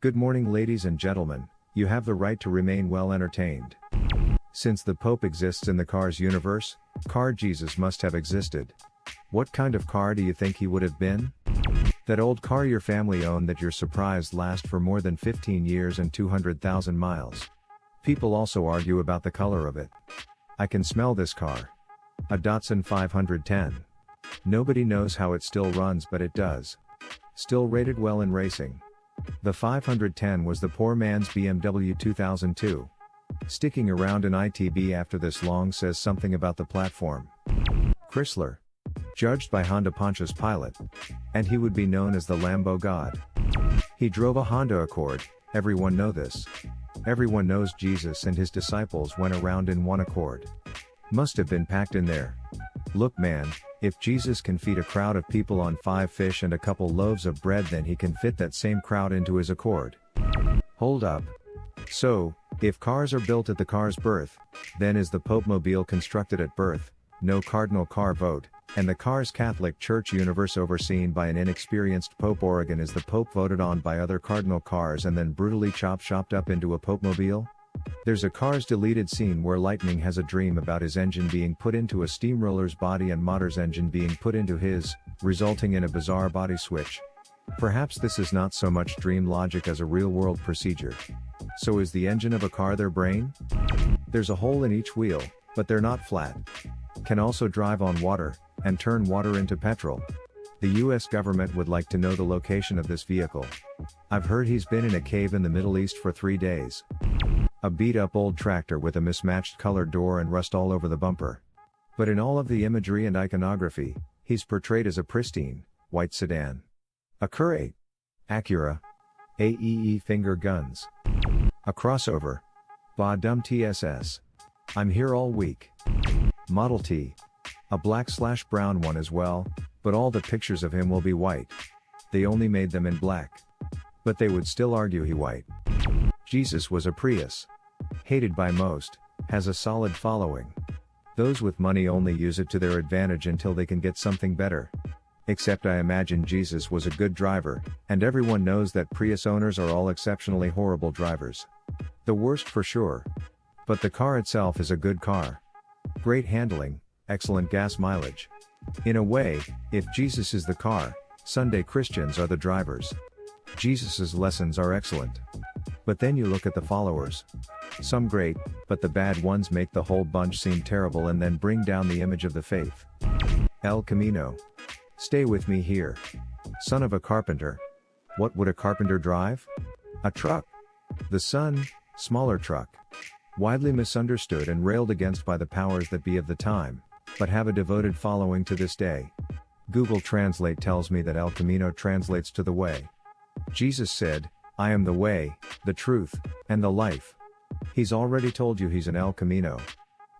Good morning, ladies and gentlemen. You have the right to remain well entertained. Since the Pope exists in the Cars universe, Car Jesus must have existed. What kind of car do you think he would have been? That old car your family owned that you're surprised lasts for more than 15 years and 200,000 miles. People also argue about the color of it. I can smell this car. A Datsun 510. Nobody knows how it still runs, but it does. Still rated well in racing. The 510 was the poor man's BMW 2002. Sticking around in ITB after this long says something about the platform. Chrysler. Judged by Honda Pontius Pilate. And he would be known as the Lambo God. He drove a Honda Accord, everyone know this. Everyone knows Jesus and his disciples went around in one Accord. Must have been packed in there. Look man, if Jesus can feed a crowd of people on 5 fish and a couple loaves of bread, then he can fit that same crowd into his Accord. Hold up. So, if cars are built at the car's birth, then is the Pope-mobile constructed at birth, no cardinal car vote, and the car's Catholic Church universe overseen by an inexperienced Pope? Oregon is the Pope voted on by other cardinal cars and then brutally chopped up into a Pope-mobile? There's a Cars deleted scene where Lightning has a dream about his engine being put into a steamroller's body and Motter's engine being put into his, resulting in a bizarre body switch. Perhaps this is not so much dream logic as a real-world procedure. So is the engine of a car their brain? There's a hole in each wheel, but they're not flat. Can also drive on water, and turn water into petrol. The US government would like to know the location of this vehicle. I've heard he's been in a cave in the Middle East for 3 days. A beat-up old tractor with a mismatched colored door and rust all over the bumper. But in all of the imagery and iconography, he's portrayed as a pristine, white sedan. A Curate. Acura. AEE finger guns. A crossover. Ba-dum TSS. I'm here all week. Model T. A black/brown one as well, but all the pictures of him will be white. They only made them in black. But they would still argue he white. Jesus was a Prius. Hated by most, has a solid following. Those with money only use it to their advantage until they can get something better. Except I imagine Jesus was a good driver, and everyone knows that Prius owners are all exceptionally horrible drivers. The worst for sure. But the car itself is a good car. Great handling, excellent gas mileage. In a way, if Jesus is the car, Sunday Christians are the drivers. Jesus's lessons are excellent. But then you look at the followers. Some great, but the bad ones make the whole bunch seem terrible and then bring down the image of the faith. El Camino. Stay with me here. Son of a carpenter. What would a carpenter drive? A truck. The Son, smaller truck. Widely misunderstood and railed against by the powers that be of the time, but have a devoted following to this day. Google Translate tells me that El Camino translates to the way. Jesus said, I am the way, the truth, and the life. He's already told you he's an El Camino.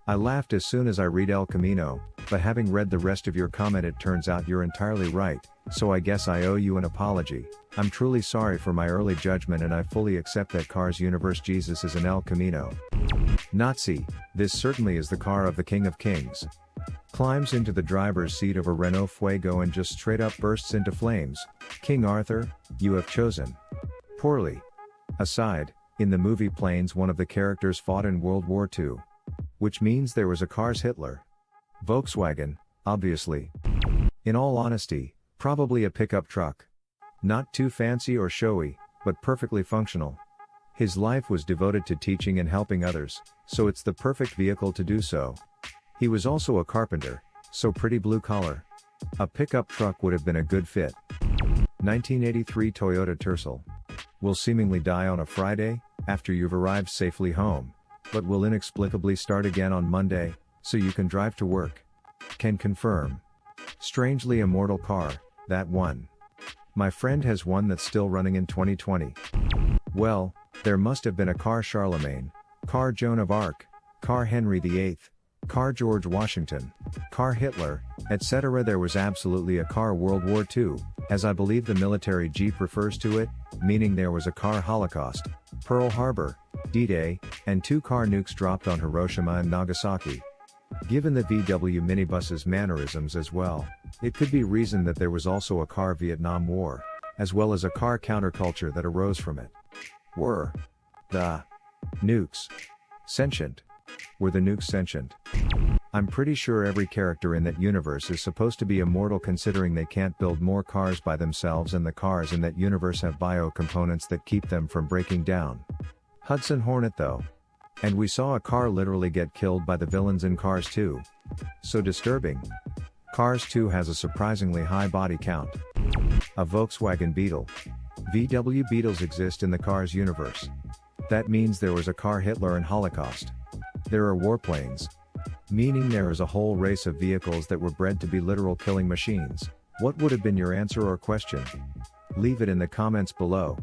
I laughed as soon as I read El Camino, but having read the rest of your comment it turns out you're entirely right, so I guess I owe you an apology. I'm truly sorry for my early judgment and I fully accept that Cars universe Jesus is an El Camino. Nazi, this certainly is the car of the King of Kings. Climbs into the driver's seat of a Renault Fuego and just straight up bursts into flames. King Arthur, you have chosen poorly. Aside, in the movie Planes one of the characters fought in World War II. Which means there was a Cars Hitler. Volkswagen, obviously. In all honesty, probably a pickup truck. Not too fancy or showy, but perfectly functional. His life was devoted to teaching and helping others, so it's the perfect vehicle to do so. He was also a carpenter, so pretty blue collar. A pickup truck would have been a good fit. 1983 Toyota Tercel. Will seemingly die on a Friday, after you've arrived safely home, but will inexplicably start again on Monday, so you can drive to work. Can confirm. Strangely immortal car, that one. My friend has one that's still running in 2020. Well, there must have been a car Charlemagne, car Joan of Arc, car Henry VIII, car George Washington, car Hitler, etc. There was absolutely a car World War II, as I believe the military Jeep refers to it, meaning there was a car Holocaust, Pearl Harbor, D-Day, and 2 car nukes dropped on Hiroshima and Nagasaki. Given the VW minibus's mannerisms as well, it could be reasoned that there was also a car Vietnam War, as well as a car counterculture that arose from it. Were the nukes sentient? Were the nukes sentient? I'm pretty sure every character in that universe is supposed to be immortal, considering they can't build more cars by themselves, and the cars in that universe have bio components that keep them from breaking down. Hudson Hornet though. And we saw a car literally get killed by the villains in Cars 2. So disturbing. Cars 2 has a surprisingly high body count. A Volkswagen Beetle. VW Beetles exist in the Cars universe. That means there was a car Hitler and Holocaust. There are warplanes. Meaning there is a whole race of vehicles that were bred to be literal killing machines. What would have been your answer or question? Leave it in the comments below.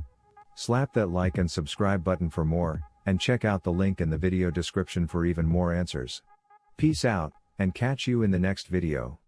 Slap that like and subscribe button for more, and check out the link in the video description for even more answers. Peace out, and catch you in the next video.